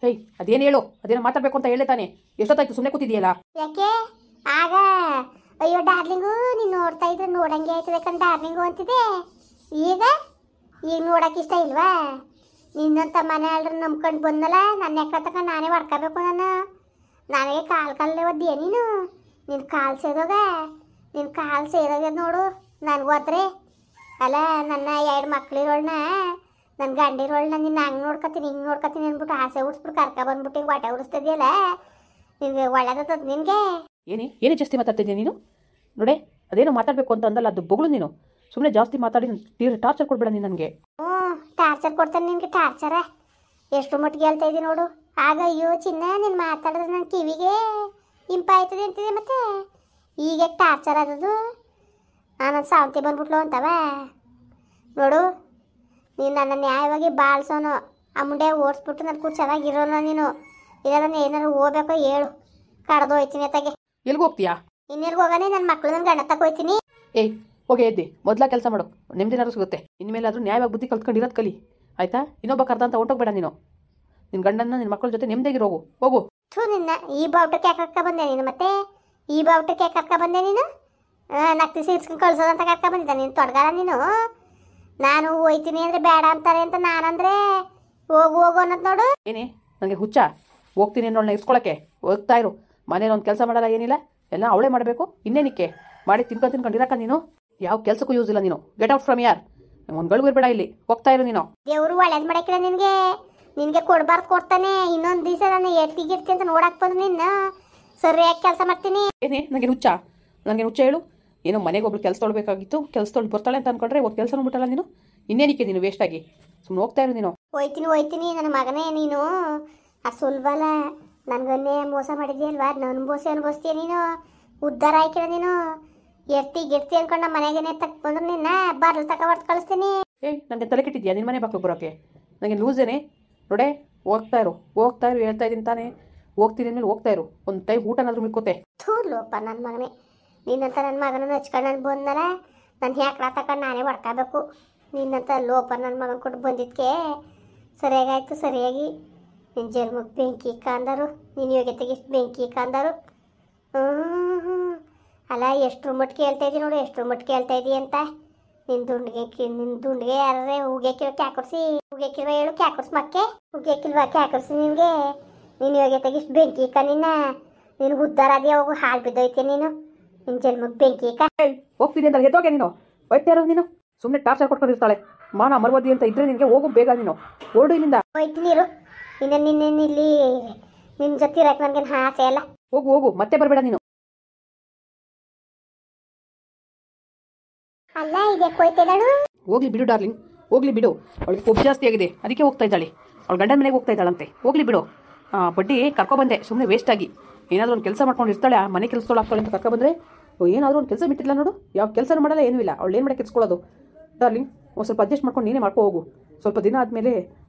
ಹೇಯ್ ಅದೇನು ಹೇಳು, ಅದೇನೋ ಮಾತಾಡಬೇಕು ಅಂತ ಹೇಳೇ ತಾನೆ. ಎಷ್ಟೊತ್ತಾಯ್ತು ಸುಮ್ಮನೆ ಕೂತಿದೆಯಲ್ಲ? ಯಾಕೆ ಆಗ ಅಯ್ಯೋ ಡಾರ್ಲಿಂಗು ನೀನು ನೋಡ್ತಾ ಇದ್ರೆ ನೋಡಂಗೆ ಆಯ್ತದೆ ಕಣ್ ಡಾರ್ಲಿಂಗು ಅಂತಿದೆ. ಈಗ ಈಗ ನೋಡಕ್ಕೆ ಇಷ್ಟ ಇಲ್ವಾ? ನಿನ್ನಂತ ಮನೆ ಅಲ್ರಿ ನಂಬ್ಕೊಂಡು ಬಂದಲ್ಲ, ನನ್ನ ಯಾಕೆ ತಗೊಂಡು ನಾನೇ ಹೊಡ್ಕೋಬೇಕು. ನನಗೆ ಕಾಲೇ ಒದ್ದಿಯ ನೀನು? ನಿನ್ನ ಕಾಲು ಸೇದೋಗ, ನಿನ್ನ ಕಾಲು ಸೇದೋಗ ನೋಡು. ನನಗೂ ಹೋದ್ರೆ ಅಲ್ಲ, ನನ್ನ 2 ಮಕ್ಳಿರೋಳನ್ನ, ನನ್ನ ಗಂಡಿರೋಳನ್ನ ನಿನ್ನ ಹಂಗೆ ನೋಡ್ಕೊತೀನಿ ಹಿಂಗೆ ನೋಡ್ಕೊತೀನಿ ಅಂದ್ಬಿಟ್ಟು ಆಸೆ ಉಡ್ಸ್ಬಿಟ್ಟು ಕರ್ಕ ಬಂದ್ಬಿಟ್ಟು ಹಿಂಗೆ ಹೊಟ್ಟೆ ಉಡಿಸ್ತಿದ್ಯಲ್ಲ, ನಿನಗೆ ಒಳ್ಳೇದತ್ತದ ನಿನಗೆ? ಏನೇ ಜಾಸ್ತಿ ಮಾತಾಡ್ತಿದ್ಯಾ ನೀನು? ನೋಡೆ, ಅದೇನೋ ಮಾತಾಡಬೇಕು ಅಂತ ಅಂದಲ್ಲ, ಅದು ಬೊಗಳು ನೀನು. ಸುಮ್ಮನೆ ಜಾಸ್ತಿ ಮಾತಾಡಿ ಟಾರ್ಚರ್ ಕೊಡ್ಬೇಡ ನೀನು ನನಗೆ. ಟಾರ್ಚರ್ ಕೊಡ್ತಾನೆ ನಿನಗೆ? ಟಾರ್ಚರ ಎಷ್ಟು ಮಟ್ಟಿಗೆ ಹೇಳ್ತಾ ಇದ್ದೀನಿ ನೋಡು. ಆಗ ಅಯ್ಯೋ ಚಿನ್ನ ನೀನು ಮಾತಾಡಿದ್ರೆ ನನ್ನ ಕಿವಿಗೆ ಇಂಪಾಯ್ತದೆ ಅಂತಿದೆ, ಮತ್ತೆ ಈಗ ಟಾರ್ಚರ್ ಆದದು. ನಾನು ಸಾವಂತಿ ಬಂದ್ಬಿಟ್ಲು ಅಂತವ ನೋಡು. ನೀನು ನನ್ನ ನ್ಯಾಯವಾಗಿ ಬಾಳ್ಸೋನು, ಆ ಮುಂಡೆ ಓಡಿಸ್ಬಿಟ್ಟು ನನ್ನ ಕೂಡ ಚೆನ್ನಾಗಿರೋನು ನೀನು. ಇಲ್ಲ ನಾನು ಏನಾದ್ರು ಹೋಗ್ಬೇಕೋ ಹೇಳು, ಕಡ್ದು ಹೋಯ್ತೀನಿ ಅತ್ತಾಗೆ. ಎಲ್ಗೆ ಹೋಗ್ತೀಯಾ? ಇನ್ನೆಲ್ಗೆ ಹೋಗಾನೆ? ನನ್ನ ಮಕ್ಕಳು ನನ್ನ ಗಂಡ ತಕ್ಕ ಹೋಯ್ತೀನಿ. ಏಯ್ ಹೋಗಿ ಎದ್ದಿ, ಮೊದಲ ಕೆಲಸ ಮಾಡು, ನೆಮ್ಮದಿನಾದ್ರು ಸಿಗುತ್ತೆ. ಇನ್ಮೇಲಾದ್ರೂ ನ್ಯಾಯವಾಗಿ ಬುದ್ಧಿ ಕಲ್ತ್ಕೊಂಡಿರೋದು ಕಲಿ, ಆಯ್ತಾ? ಇನ್ನೊಬ್ಬ ಕರ್ದ ಅಂತ ಹೊಂಟೋಗ್ಬೇಡ ನೀನು. ನಿನ್ನ ಗಂಡನ್ನ ನಿನ್ನ ಮಕ್ಕಳ ಜೊತೆ ನೆಮ್ಮದಿಯಾಗಿ ಹೋಗು. ಥೂ ನಿನ್ನ, ಈ ಬಾವುಟಕ್ಕೆ ಯಾಕೆ ಕರ್ಕ ಬಂದೆ ನೀನು? ಮತ್ತೆ ಈ ಬಾವುಟಕ್ಕೆ ಯಾಕೆ ಕರ್ಕ ಬಂದೆ ನೀನು? ನಕ್ತಿ ಸೀರ್ಸ್ಕೊಂಡು ಕಳ್ಸೋದಂತ ಕರ್ಕ ಬಂದಿದ್ದ ನೀನು? ತೊಡಗಾರ ನೀನು. ನಾನು ಹೋಯ್ತೀನಿ ಅಂದರೆ ಬೇಡ ಅಂತಾರೆ ಅಂತ ನಾನಂದ್ರೆ ಹೋಗು ಅನ್ನೋದು ನೋಡು. ಏನೇ ನನಗೆ ಹುಚ್ಚ? ಹೋಗ್ತೀನಿ ಅನ್ನೋಳನ್ನ ಇಸ್ಕೊಳಕ್ಕೆ ಹೋಗ್ತಾ ಇರು. ಮನೇಲಿ ಒಂದು ಕೆಲಸ ಮಾಡಲ್ಲ, ಏನಿಲ್ಲ, ಎಲ್ಲ ಅವಳೇ ಮಾಡಬೇಕು. ಇನ್ನೇನಿಕ್ಕೆ ಮಾಡಿ ತಿನ್ಕೊಂಡಿರಕ್ಕ ನೀನು? ಯಾವ ಕೆಲಸಕ್ಕೂ ಯೂಸ್ ಇಲ್ಲ ನೀನು. ಗೆಟ್ ಔಟ್ ಫ್ರಮ್ ಯಾರ್. ಒಂದು ಗಳಿಗೂ ಇರಬೇಡ ಇಲ್ಲಿ, ಹೋಗ್ತಾ ಇರು ನೀನು. ದೇವರು ಒಳ್ಳೇದು ಮಾಡಕ್ಕಿಲ್ಲ ನಿನಗೆ ಕೊಡ್ಬಾರ್ದು ಕೊಡ್ತಾನೆ. ಇನ್ನೊಂದು ದಿವಸ ನಾನು ಎಟ್ಟಿಗೆ ಅಂತ ನೋಡಕ್ ಬಂದು ನಿನ್ನ ಸರಿಯಾಗಿ ಕೆಲಸ ಮಾಡ್ತೀನಿ. ಏನೇ ನನಗೆ ಹುಚ್ಚ ಹೇಳು? ಏನೋ ಮನೆಗೆ ಒಬ್ಳು ಕೆಲಸ ತೊಳ್ಬೇಕಾಗಿತ್ತು, ಕೆಲಸ ತೊಳ್ದು ಬರ್ತಾಳೆ ಅಂತ ಅನ್ಕೊಂಡ್ರೆ ಒಂದು ಕೆಲಸನೂ ಬಿಟ್ಟಲ್ಲ ನೀನು. ಇನ್ನೇನಿಕ್ಕೆ ನೀನು ವೇಸ್ಟ್ ಆಗಿ ಸುಮ್ಮನೆ ಹೋಗ್ತಾ ಇರು ನೀನು. ಹೋಯ್ತೀನಿ ನನ್ನ ಮಗನೇ. ನೀನು ಅದು ಸುಲಭಲ್ಲ, ನನಗನ್ನೇ ಮೋಸ ಮಾಡಿದ್ಯಲ್ವಾ? ನನ್ನ ಮೋಸ ಅನ್ಭವಿಸ್ತೀಯ ನೀನು. ಉದ್ಧಾರ ಆಯ್ಕಿಲ್ಲ ನೀನು. ಗೆಡ್ತಿ ಅನ್ಕೊಂಡು ನಮ್ಮ ಮನೆಗೇನೆ ತಕ್ಕ ಬಂದ್ರೆ ನಿನ್ನ ಬರ್ಲು ತಕ ಹೊರ್ತು ಕಳಿಸ್ತೀನಿ. ಏಯ್ ನನಗೆ ತಲೆ ಕೆಟ್ಟಿದ್ಯಾ ನಿನ್ನ ಮನೆ ಬಾಕ್ಲು ಬರೋಕ್ಕೆ? ನನಗೆ ಲೂಸೇನೆ ನೋಡೆ. ಹೋಗ್ತಾ ಇರು ಹೇಳ್ತಾ ಇದ್ದೀನಿ ತಾನೇ. ಹೋಗ್ತೀನಿ ಮೇಲೆ ಹೋಗ್ತಾ ಇರು. ಒಂದು ಟೈಮ್ ಊಟನಾದ್ರೂ ಮಿಕ್ಕೋತೆ. ಥೂ ಲೋಪ ನನ್ನ ಮಗನೇ, ನಿನ್ನಂತ ನನ್ನ ಮಗನ ಹಚ್ಕೊಂಡು ನಾನು ಬಂದಲ್ಲ, ನಾನು ಹ್ಯಾಕ್ಳ ತಗೊಂಡು ನಾನೇ ಹೊಡ್ಕೋಬೇಕು. ನಿನ್ನಂತ ಲೋಪ ನನ್ನ ಮಗನ ಕೊಟ್ಟು ಬಂದಿದ್ದಕ್ಕೆ ಸರಿಯಾಗಾಯ್ತು. ಸರಿಯಾಗಿ ನಿನ್ನ ಜನ್ಮಕ್ಕೆ ಬೆಂಕಿ ಕಾಂದರು, ನಿನ್ನ ಯೋಗ್ಯತೆಗೆ ಇಷ್ಟು ಬೆಂಕಿ ಕಾಂದರು. ಅಲ್ಲ ಎಷ್ಟರ ಮಟ್ಟಿಗೆ ಹೇಳ್ತಾ ಇದ್ದೀನಿ ನೋಡು, ಎಷ್ಟರ ಮಟ್ಟಿಗೆ ಹೇಳ್ತಾ ಇದ್ದೀವಿ ಅಂತ. ನಿನ್ನ ದುಂಡಿಗೆ ಯಾರೇ ಉಗ್ಯಾಕಿರೋ ಕ್ಯಾಕೊಡ್ಸಿ, ಉಗ್ಯಾಕಿರೋ ಹೇಳು ಕ್ಯಾಕೊಡ್ಸಿ ಮಕ್ಕೆ. ಉಗ್ಯಾಕಿಲ್ವಾ ಕ್ಯಾಕೊಡ್ಸಿ ನಿನಗೆ? ನಿನ್ನ ಯೋಗ್ಯತೆಗೆ ಇಷ್ಟು ಬೆಂಕಿ ಇಕ್ಕ ನೀನು ಉದ್ಧಾರ ಅದೇ ಹೋಗು. ಹಾಳು ಬಿದ್ದೋಯ್ತೀಯ ನೀನು. ನಿನ್ನ ಜನ್ಮಕ್ಕೆ ಬೆಂಕಿ ಇಕ್ಕ. ಹೋಗ್ತೀನಿ ಅಂತ ಎದ್ದೋಗೆ ನೀನು. ಹೋಯ್ತಾ ಇರೋ ನೀನು. ಸುಮ್ಮನೆ ಟಾರ್ಚರ್ ಕೊಟ್ಕೊಂಡಿರ್ತಾಳೆ. ಮಾನ ಮರ್ವದಿ ಅಂತ ಇದ್ರೆ ನಿನಗೆ ಹೋಗು ಬೇಗ ನೀನು. ಓಡು ಇಲ್ಲಿಂದ. ಹೋಯ್ತೀನಿ ಇರು. ನಿನ್ನೇನು ಇಲ್ಲಿ ನಿನ್ನ ಜೊತೆ ಇರಕ್ಕೆ ನನಗೇನು ಆಸೆ ಅಲ್ಲ. ಹೋಗು ಮತ್ತೆ ಬರಬೇಡ ನೀನು. ಅಲ್ಲ ಇದಕ್ಕೆ ಹೋಯ್ತಿದ್ದಾಳು? ಹೋಗ್ಲಿ ಬಿಡು ಡಾರ್ಲಿಂಗ್, ಹೋಗ್ಲಿ ಬಿಡು. ಅವಳಿಗೆ ಕೊಬ್ಬು ಜಾಸ್ತಿ ಆಗಿದೆ, ಅದಕ್ಕೆ ಹೋಗ್ತಾ ಇದ್ದಾಳೆ. ಅವಳ ಗಂಡನ ಮನೆಗೆ ಹೋಗ್ತಾ ಇದ್ದಾಳಂತೆ. ಹೋಗ್ಲಿ ಬಿಡು. ಬಡ್ಡಿ ಕರ್ಕೊಬಂದೆ ಸುಮ್ಮನೆ ವೇಸ್ಟ್ ಆಗಿ. ಏನಾದರೂ ಒಂದು ಕೆಲಸ ಮಾಡ್ಕೊಂಡು ಇರ್ತಾಳೆ, ಆ ಮನೆ ಕೆಲಸದೊಳು ಆಗ್ತಾಳೆ ಅಂತ ಕರ್ಕೊಬಂದ್ರೆ ಏನಾದರೂ ಒಂದು ಕೆಲಸ ಬಿಟ್ಟಿಲ್ಲ ನೋಡು. ಯಾವ ಕೆಲಸನೂ ಮಾಡಲ್ಲ, ಏನೂ ಇಲ್ಲ. ಅವಳು ಏನು ಮಾಡಕ್ಕೆ ಇಸ್ಕೊಳ್ಳೋದು? ಡಾರ್ಲಿಂಗ್ ಒಂದು ಸ್ವಲ್ಪ ಅಡ್ಜಸ್ಟ್ ಮಾಡ್ಕೊಂಡು ನೀನೇ ಮಾಡ್ಕೊ ಹೋಗು. ಸ್ವಲ್ಪ ದಿನ ಆದಮೇಲೆ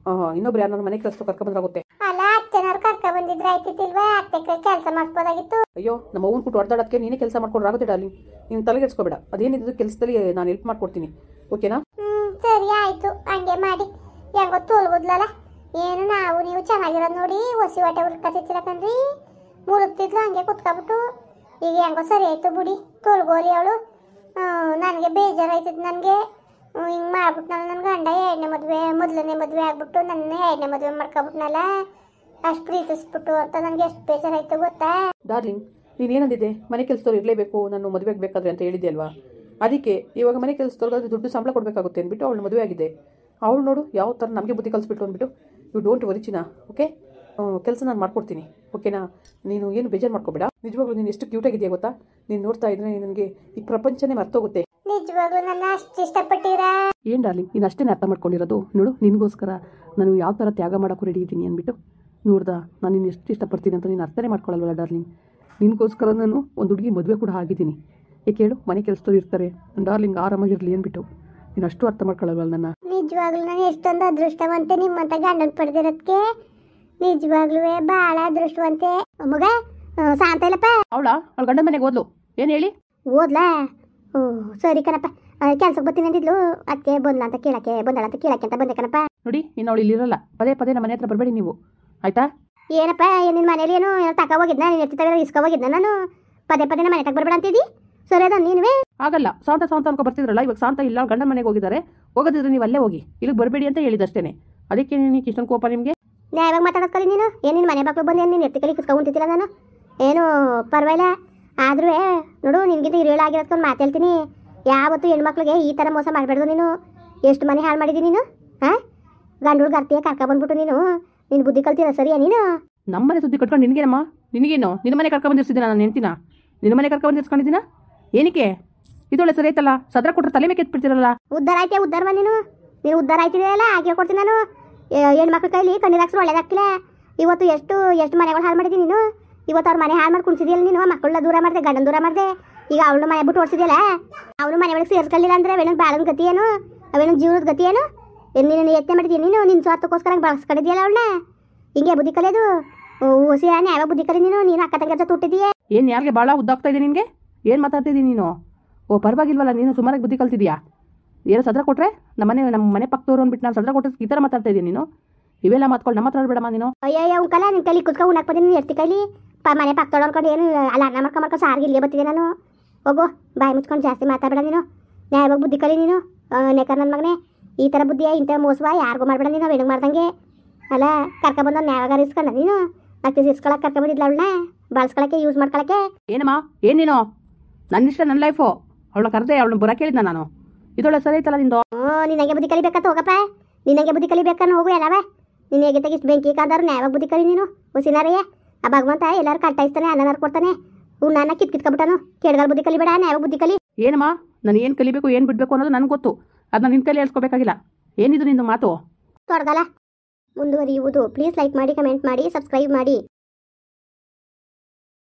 ಇನ್ನೊಬ್ರು ಯಾರು ನನ್ನ ಮನೆ ಕೆಲಸ ಕರ್ಕೊಬಂದ್ರಾಗುತ್ತೆ. ಅಲ್ಲ ಅತ್ತೆನವ್ರು ಕರ್ಕೊಬಂದಿದ್ರೆ ಆಯ್ತಿಲ್ವಾ? ಅತ್ತೆ ಕೆಲಸ ಮಾಡ್ಬೋದಾಗಿತ್ತು. ಅಯ್ಯೋ ನಮ್ಮ ಅವ್ವನ ಕೂತು ಹೊಡೆದಾಡೋಕ್ಕೆ ನೀನೇ ಕೆಲಸ ಮಾಡ್ಕೊಂಡ್ರಾಗುತ್ತೆ ಡಾರ್ಲಿಂಗ್. ನೀನು ತಲೆಗೆಡ್ಸ್ಕೊಬೇಡ. ಅದೇನಿದ್ದು ಕೆಲಸದಲ್ಲಿ ನಾನು ಹೆಲ್ಪ್ ಮಾಡ್ಕೊಡ್ತೀನಿ, ಓಕೆನಾ? ಸರಿ ಆಯಿತು, ಹಂಗೆ ಮಾಡಿ. ಹೆಂಗೋ ತೋಲ್ಬೋದ್ಲಲ್ಲ. ಏನು ನಾವು ನೀವು ಚೆನ್ನಾಗಿರೋದು ನೋಡಿ ಹೊಸಿ ಹೊಟ್ಟೆ ಉಳ್ಕತ್ತಿರಕಂದ್ರಿ ಮುಳುಗ್ತಿದ್ಲು ಹಂಗೆ ಕುತ್ಕೊಬಿಟ್ಟು. ಈಗ ಹೆಂಗೋ ಸರಿ ಆಯಿತು ಬಿಡಿ, ತೋಲ್ಗೋರಿ ಅವಳು. ನನಗೆ ಬೇಜಾರಾಯ್ತದ. ನನಗೆ ಹಿಂಗೆ ಮಾಡ್ಬಿಟ್ಟು ನನ್ನ ಗಂಡ ಮೊದಲನೇ ಮದುವೆ ಆಗ್ಬಿಟ್ಟು ನನ್ನ 2ನೇ ಮದುವೆ ಮಾಡ್ಕೊಬಿಟ್ನಲ್ಲ, ಅಷ್ಟು ಪ್ರೀತಿಸ್ಬಿಟ್ಟು ಅಂತ ನನಗೆ ಎಷ್ಟು ಬೇಜಾರಾಯ್ತು ಗೊತ್ತಾ? ಡಾರ್ಲಿಂಗ್ ನೀನೇನಂದಿದ್ದೆ? ಮನೆ ಕೆಲಸದವ್ರು ಇರಲೇಬೇಕು ನಾನು ಮದುವೆಗೆ ಬೇಕಾದ್ರೆ ಅಂತ ಹೇಳಿದ್ದೆ ಅಲ್ವಾ? ಅದಕ್ಕೆ ಇವಾಗ ಮನೆ ಕೆಲಸದವ್ರಿಗೆ ದುಡ್ಡು ಸಂಬಳ ಕೊಡಬೇಕಾಗುತ್ತೆ ಅಂದ್ಬಿಟ್ಟು ಅವಳು ಮದುವೆ ಆಗಿದೆ. ಅವಳು ನೋಡು ಯಾವ ಥರ ನಮಗೆ ಬುದ್ಧಿ ಕಲಿಸ್ಬಿಟ್ಟು ಅಂದ್ಬಿಟ್ಟು. ಯು ಡೋಂಟ್ ವರಿ ಚಿನ್ನ, ಓಕೆ? ಕೆಲಸ ನಾನು ಮಾಡ್ಕೊಡ್ತೀನಿ, ಓಕೆನಾ? ನೀನು ಏನು ಬೇಜಾರು ಮಾಡ್ಕೋಬೇಡ. ನಿಜವಾಗ್ಲೂ ನೀನು ಎಷ್ಟು ಕ್ಯೂಟಾಗಿದೆಯಾ ಗೊತ್ತಾ? ನೀನು ನೋಡ್ತಾ ಇದ್ರೆ ನನಗೆ ಈ ಪ್ರಪಂಚನೇ ಮರ್ತೋಗುತ್ತೆ. ನಿಜವಾಗ್ಲೂ ನನ್ನ ಅಷ್ಟು ಇಷ್ಟಪಟ್ಟಿರಾ? ಏನು ಡಾರ್ಲಿಂಗ್ ನೀನು ಅಷ್ಟೇ ಅರ್ಥ ಮಾಡ್ಕೊಂಡಿರೋದು? ನೋಡು ನಿನಗೋಸ್ಕರ ನಾನು ಯಾವ ಥರ ತ್ಯಾಗ ಮಾಡೋಕ್ಕೂ ರೆಡಿ ಇದ್ದೀನಿ ಅಂದ್ಬಿಟ್ಟು. ನೋಡ್ದಾ ನಾನು ನೀನು ಎಷ್ಟು ಇಷ್ಟಪಡ್ತೀನಿ ಅಂತ ನೀನು ಅರ್ಥನೇ ಮಾಡ್ಕೊಳ್ಳಲ್ವಲ್ಲ ಡಾರ್ಲಿಂಗ್. ನಿನಗೋಸ್ಕರ ನಾನು ಒಂದು ಹುಡುಗಿ ಮದುವೆ ಕೂಡ ಆಗಿದ್ದೀನಿ. ಏಕೆ ಹೇಳು? ಮನೆ ಕೆಲಸದವ್ರು ಇರ್ತಾರೆ, ಡಾರ್ಲಿಂಗ್ ಆರಾಮಾಗಿರಲಿ ಅಂದ್ಬಿಟ್ಟು. ನೀನು ಅಷ್ಟು ಅರ್ಥ ಮಾಡ್ಕೊಳ್ಳಲ್ವಲ್ಲ ನನ್ನ? ನಿಜವಾಗ್ಲೂ ನಾನು ಎಷ್ಟೊಂದು ಅದೃಷ್ಟವಂತೆ ನಿಮ್ಮಂತ ಗಂಡನ ಪಡೆದಿರೋದಕ್ಕೆ. ನಿಜವಾಗ್ಲೂ ಭಾಳ ಅದೃಷ್ಟವಂತೆ. ಮಗ ಶಾಂತ ಇಲ್ಲಪ್ಪ. ಅವಳ ಗಂಡನ ಮನೆಗೆ ಹೋದ್ಲು. ಏನು ಹೇಳಿ ಓದ್ಲಾ? ಸರಿ ಕಣಪ್ಪ, ಕೆಲ್ಸಕ್ಕೆ ಬರ್ತೀನಿ ಅಂದಿದ್ಲು. ಅದಕ್ಕೆ ಬಂದಳ ಅಂತ ಕೇಳಕ್ಕೆ ಅಂತ ಬಂದೆ ಕಣಪ್ಪ. ನೋಡಿ ಇನ್ನು ಅವಳು ಇಲ್ಲಿರಲ್ಲ. ಪದೇ ಪದೇ ನಮ್ಮ ಮನೆ ಹತ್ರ ಬರಬೇಡಿ ನೀವು. ಆಯಿತಾ? ಏನಪ್ಪ ನಿನ್ನ ಮನೇಲಿ ಏನೋ ತಕ ಹೋಗಿದ್ನ ನೀನು ಎತ್ತಿ ತಗ ಇಸ್ಕೊ ಹೋಗಿದ್ನ ನಾನು ಪದೇ ಪದೇ ಮನೆ ತಗ ಬರ್ಬೇಡ ಅಂತಿದ್ದಿ ಸರಿ ಅದ ನೀನುವೇ ಆಗಲ್ಲ. ಸಾಂತ ಅನ್ಕೊ ಬರ್ತಿದ್ರಲ್ಲ, ಇವಾಗ ಸಾಂತ ಇಲ್ಲ, ಗಂಡನ ಮನೆಗೆ ಹೋಗಿದ್ದಾರೆ. ಹೋಗೋದಿದ್ರೆ ನೀವು ಅಲ್ಲೇ ಹೋಗಿ, ಇಲ್ಲಿಗೆ ಬರಬೇಡಿ ಅಂತ ಹೇಳಿದಷ್ಟೇ. ಅದಕ್ಕೆ ನೀನು ಇಷ್ಟೊಂದು ಕೋಪ ನಿಮಗೆ? ನ್ಯಾಯವಾಗಿ ಮಾತಾಡೋದು ಕಲಿ ನೀನು. ಏನು ನಿನ್ನ ಮನೆ ಬಾಕ್ಲು ಬಂದು ನೀನು ಎತ್ತಿ ಕಲಿ ಕುತ್ಕೊಂತಿದ್ದಿಲ್ಲ ನಾನು ಏನು ಪರವಾಗಿಲ್ಲ. ಆದ್ರೂ ನೋಡು ನಿನಗಿಂತ ಹಿರಿಯಳಾಗಿರೋದ್ಕೊಂಡು ಮಾತೇಳ್ತೀನಿ. ಯಾವತ್ತು ಹೆಣ್ಮಕ್ಳಿಗೆ ಈ ಥರ ಮೋಸ ಮಾಡಬೇಡ್ದು ನೀನು. ಎಷ್ಟು ಮನೆ ಹಾಳು ಮಾಡಿದ್ದೀನಿ ನೀನು. ಹಾಂ, ಗಂಡು ಗರ್ತಿಯ ಕರ್ಕೊಬಂದ್ಬಿಟ್ಟು ನೀನು ಬುದ್ಧಿ ಕಲ್ತಿರ ಸರಿಯಾ ನೀನು? ನಮ್ಮನೆ ಸುದ್ದಿ ಕಟ್ಕೊಂಡು ನಿನಗೇನಮ್ಮ? ನಿನಗೇನು? ನಿನ್ನ ಮನೆ ಕರ್ಕೊಂಡ್ಬಂದಿರ್ಸಿದ್ದೀನ ನಾನು ಹೆಂಡ್ತಿನ? ನಿನ್ನ ಮನೆ ಕರ್ಕೊಂಡ್ಬಂದಿರ್ಸ್ಕೊಂಡಿದ್ದೀನ? ಏನಕ್ಕೆ? ಇದೊಳ್ಳೆ ಸರಿ ಐತಲ್ಲ, ಸದ್ರ ಕೊಟ್ಟರೆ ತಲೆ ಮೇಲೆ ಎತ್ಬಿಡ್ತಿರಲ್ಲ. ಉದ್ಧಾರ ಆಯ್ತೆ ಉದ್ಧಾರವ ನೀನು ಉದ್ಧಾರ ಆಯ್ತಿದೆಯಲ್ಲ ಹಾಗೆ ಕೊಡ್ತೀನಿ ನಾನು. ಹೆಣ್ಮಕ್ಳ ಕೈಲಿ ಕಣ್ಣೀರು ಹಾಕ್ಸ್ರು ಒಳ್ಳೇದಾಗ್ತಿಲ್ಲ. ಇವತ್ತು ಎಷ್ಟು ಮನೆಗಳು ಹಾಳು ಮಾಡಿದ್ದೀನಿ ನೀನು. ಇವತ್ತು ಅವ್ರ ಮನೆ ಹಾಳು ಮಾಡಿ ಕುಣಿಸಿದ್ಯಲ್ಲ ನೀನು. ಮಕ್ಕಳನ್ನ ದೂರ ಮಾಡಿದೆ, ಗಂಡನ ದೂರ ಮಾಡಿದೆ. ಈಗ ಅವಳು ಮನೆ ಬಿಟ್ಟು ಓಡಿಸಿದ್ಯಲ್ಲ, ಅವನು ಮನೆ ಒಳಗೆ ಸೇರಿಸ್ಕೊಳ್ಳಿಲ್ಲ ಅಂದರೆ ಅವೇನೋ ಬಾಳನ ಗತಿ ಏನು, ಅವೇನೋ ಜೀವನದ ಗತಿ ಏನು? ನೀನು ಯತ್ನೆ ಮಾಡಿದ್ದೀನಿ ನೀನು. ನಿನ್ನ ಸ್ವಾರ್ಥಕ್ಕೋಸ್ಕರ ಬಳಸ್ಕೊಂಡಿದ್ಯಲ್ಲ ಅವಳನ್ನ. ಹಿಂಗೆ ಬುದ್ಧಿ ಕಲಿಯೋದು ಓಸಿಯ ಯಾವ ಬುದ್ಧಿ ಕಲಿ ನೀನು ಅಕ್ಕ ತಂಗ ಜೊತೆ ಹುಟ್ಟಿದೀಯ. ಏನು ಯಾರಿಗೆ ಭಾಳ ಉದ್ದಾಗ್ತಾ ಇದೆ ನಿನಗೆ? ಏನು ಮಾತಾಡ್ತಿದ್ದೀನಿ ನೀನು? ಓ ಪರವಾಗಿಲ್ವಲ್ಲ, ನೀನು ಸುಮಾರಾಗಿ ಬುದ್ಧಿ ಕಲ್ತಿದ್ಯಾ. ಏನೋ ಸದ್ರ ಕೊಟ್ಟರೆ ನಮ್ಮ ಮನೆ ಪಕ್ಕದವ್ರು ಅಂದ್ಬಿಟ್ಟು ನಾನು ಸದ್ರ ಕೊಟ್ಟರೆ ಈ ಥರ ಮಾತಾಡ್ತಾ ಇದ್ದೀನಿ ನೀನು. ಇವೆಲ್ಲ ಮಾತ್ಕೊಂಡು ನಮ್ಮ ಹತ್ರ ಆಡ್ಬೇಡಮ್ಮ ನೀನು. ಅಯ್ಯಯ್ಯ ಉಂಕಲ್ಲ ನಿನ್ನ ಕೈಲಿ ಕುತ್ಕೊಂಡು ಉಣ್ಣಕ್ಕೆ ಬಂದಿನಿ ನೀನು ಎತ್ತಿ ಕೈಲಿ ಮನೆ ಪಕ್ಕದವ್ರು ಅನ್ಕೊಂಡು ಏನು ಅಲ್ಲ ಅನ್ನ ಮಾಡ್ಕೊಂಡು ಸಾರಿಗೆ ಇಲ್ಲಿಗೆ ಬರ್ತಿದ್ದೆ ನಾನು. ಹೋಗು ಬಾಯಿ ಮುಚ್ಕೊಂಡು ಜಾಸ್ತಿ ಮಾತಾಡಬೇಡ ನೀನು. ನ್ಯಾಯವಾಗಿ ಬುದ್ಧಿ ಕಲಿ ನೀನು. ನೆಕರ್ ನನ್ನ ಮಗನೇ ಈ ಥರ ಬುದ್ಧಿಯ ಇಂಥ ಮೋಸವ ಯಾರಿಗೂ ಮಾಡಬೇಡ ನೀನು. ಹೆಣ್ಗೆ ಮಾಡ್ದಂಗೆ ಅಲ್ಲ ಕರ್ಕೊಬಂದು ನ್ಯಾಯವಾಗ ಇಸ್ಕೊಂಡ ನೀನು. ಮತ್ತೆ ಇಸ್ಕೊಳಕ್ಕೆ ಕರ್ಕೊಬಂದಿದ್ಲ ಅವಳನ್ನ ಬಳಸ್ಕೊಳಕ್ಕೆ ಯೂಸ್ ಮಾಡ್ಕೊಳಕ್ಕೆ. ಏನಮ್ಮ ಏನು ನೀನು? ನನ್ನ ಇಷ್ಟ ನನ್ನ ಲೈಫು. ಅವಳನ್ನ ಕರೆದೆ, ಅವಳನ್ನ ಬರೋಕೆ ಹೇಳಿದ್ನ ನಾನು. ಇದೊಳ್ಳೆ ಸರಿ ಐತಲ್ಲ ನಿಂದು. ನಿನಗೆ ಬುದ್ಧಿ ಕಲಿಬೇಕಂತ ಹೋಗಪ್ಪ. ನಿನಗೆ ಬುದ್ಧಿ ಕಲಿಬೇಕನ್ನು ಹೋಗು ಎಲ್ಲವ. ನೀನು ಹೇಗೆ ತೆಗಿಸ್ ಬೆಂಕಿ ಕಾದಾರು ನ್ಯಾಯವಾಗಿ ಬುದ್ಧಿ ಕಲಿ ನೀನು. ಹುಸಿನಾರಯ್ಯ ಆ ಭಗವಂತ ಎಲ್ಲರೂ ಕಟ್ಟಾಯಿಸ್ತಾನೆ, ಅನ್ನನಾರು ಕೊಡ್ತಾನೆ. ನನ್ನ ಕಿತ್ಕೊಬಿಟ್ಟನು. ಕೆಳಗಲ್ ಬುದ್ಧಿ ಕಲಿಬೇಡ, ನ್ಯಾಯವಾಗಿ ಬುದ್ಧಿ ಕಲಿ. ಏನಮ್ಮ ನಾನು ಏನು ಕಲಿಬೇಕು ಏನು ಬಿಡಬೇಕು ಅನ್ನೋದು ನನಗೆ ಗೊತ್ತು. ಅದನ್ನ ನಿನ್ನ ಕೈಲಿ ಹೇಳ್ಸ್ಕೊಬೇಕಾಗಿಲ್ಲ. ಏನಿದು ನಿಂದು ಮಾತು? ತೊಡಗಲ್ಲ ಮುಂದುವರಿಯುವುದು. ಪ್ಲೀಸ್ ಲೈಕ್ ಮಾಡಿ, ಕಮೆಂಟ್ ಮಾಡಿ, ಸಬ್ಸ್ಕ್ರೈಬ್ ಮಾಡಿ.